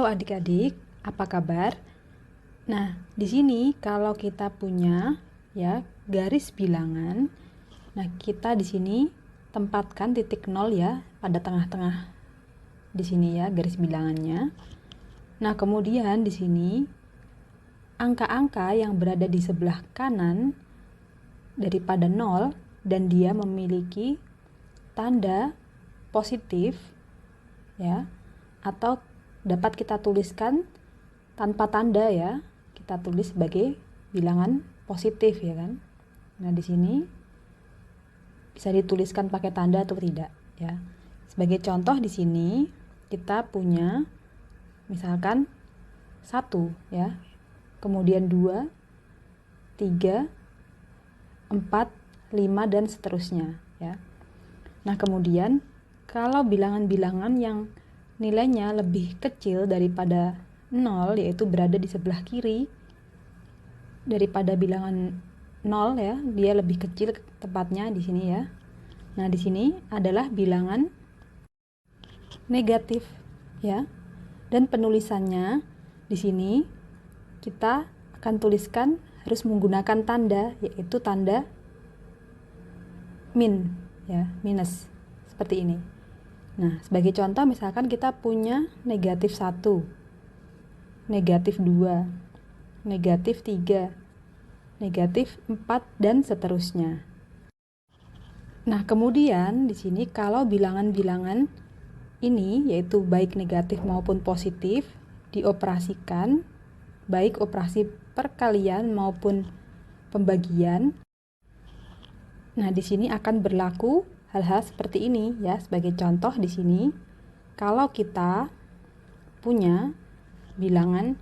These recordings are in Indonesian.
adik-adik, apa kabar? Nah, di sini kalau kita punya ya garis bilangan, nah kita di sini tempatkan titik 0 ya pada tengah-tengah di sini ya garis bilangannya. Nah, kemudian di sini angka-angka yang berada di sebelah kanan daripada 0 dan dia memiliki tanda positif ya, atau dapat kita tuliskan tanpa tanda ya, kita tulis sebagai bilangan positif ya kan. Nah, di sini bisa dituliskan pakai tanda atau tidak ya. Sebagai contoh di sini kita punya misalkan 1 ya, kemudian 2, 3, 4, 5 dan seterusnya ya. Nah, kemudian kalau bilangan-bilangan yang nilainya lebih kecil daripada 0, yaitu berada di sebelah kiri daripada bilangan 0 ya, dia lebih kecil tepatnya di sini ya. Nah, di sini adalah bilangan negatif ya. Dan penulisannya di sini kita akan tuliskan harus menggunakan tanda, yaitu tanda min ya, minus seperti ini. Nah, sebagai contoh misalkan kita punya negatif 1, negatif 2, negatif 3, negatif 4 dan seterusnya. Nah, kemudian di sini kalau bilangan-bilangan ini yaitu baik negatif maupun positif dioperasikan, baik operasi perkalian maupun pembagian. Nah, di sini akan berlaku hal-hal seperti ini ya. Sebagai contoh di sini, kalau kita punya bilangan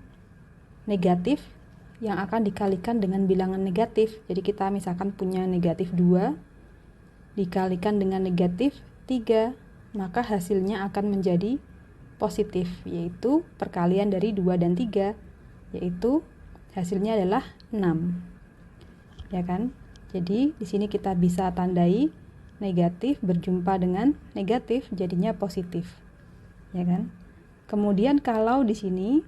negatif yang akan dikalikan dengan bilangan negatif. Jadi kita misalkan punya negatif 2 dikalikan dengan negatif 3, maka hasilnya akan menjadi positif, yaitu perkalian dari 2 dan 3, yaitu hasilnya adalah 6. Ya kan? Jadi di sini kita bisa tandai negatif berjumpa dengan negatif jadinya positif. Ya kan? Kemudian kalau di sini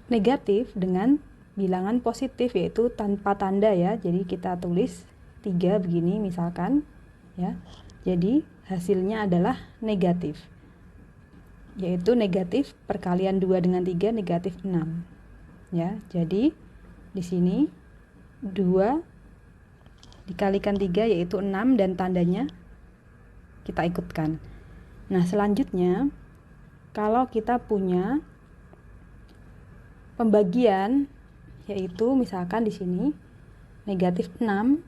negatif dengan bilangan positif yaitu tanpa tanda ya. Jadi kita tulis 3 begini misalkan ya. Jadi hasilnya adalah negatif, yaitu negatif perkalian 2 dengan 3 negatif 6 ya. Jadi di sini 2 dikalikan 3 yaitu 6 dan tandanya kita ikutkan. Nah, selanjutnya kalau kita punya pembagian, yaitu misalkan di sini negatif 6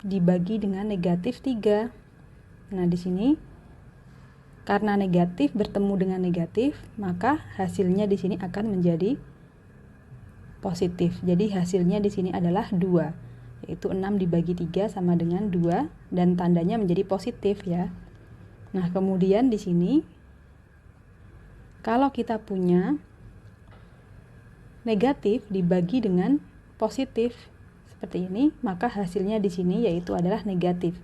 dibagi dengan negatif 3. Nah, di sini karena negatif bertemu dengan negatif, maka hasilnya di sini akan menjadi positif. Jadi hasilnya di sini adalah 2, yaitu 6 dibagi 3 sama dengan 2 dan tandanya menjadi positif ya. Nah, kemudian di sini kalau kita punya negatif dibagi dengan positif seperti ini, maka hasilnya di sini yaitu adalah negatif,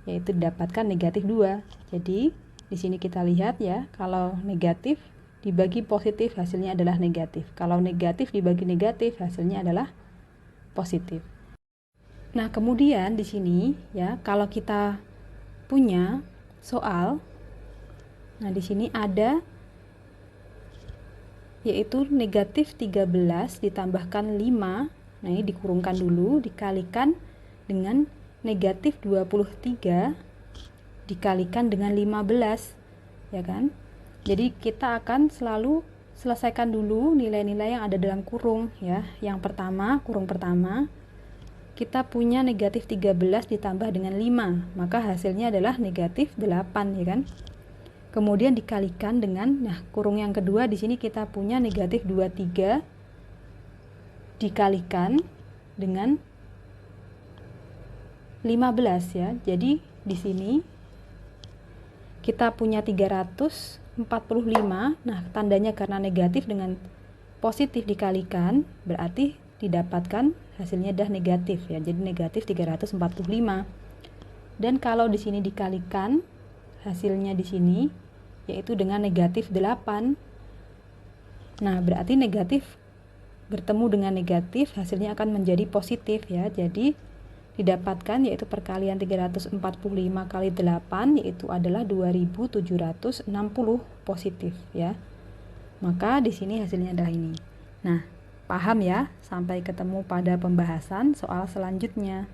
yaitu didapatkan negatif 2. Jadi di sini kita lihat ya, kalau negatif dibagi positif hasilnya adalah negatif. Kalau negatif dibagi negatif hasilnya adalah positif. Nah, kemudian di sini ya, kalau kita punya soal, nah di sini ada yaitu negatif 13 ditambahkan 5, nah ini dikurungkan dulu, dikalikan dengan negatif 23 dikalikan dengan 15 ya kan. Jadi kita akan selalu selesaikan dulu nilai-nilai yang ada dalam kurung ya. Yang pertama, kurung pertama kita punya negatif 13 ditambah dengan 5, maka hasilnya adalah negatif 8 ya kan. Kemudian dikalikan dengan, nah kurung yang kedua di sini kita punya negatif 23 dikalikan dengan 15 ya. Jadi di sini kita punya 345. Nah, tandanya karena negatif dengan positif dikalikan berarti didapatkan hasilnya adalah negatif ya. Jadi negatif 345. Dan kalau di sini dikalikan hasilnya di sini yaitu dengan negatif 8. Nah, berarti negatif bertemu dengan negatif, hasilnya akan menjadi positif ya. Jadi didapatkan yaitu perkalian 345 kali 8 yaitu adalah 2760 positif ya. Maka di sini hasilnya adalah ini. Nah, paham ya? Sampai ketemu pada pembahasan soal selanjutnya.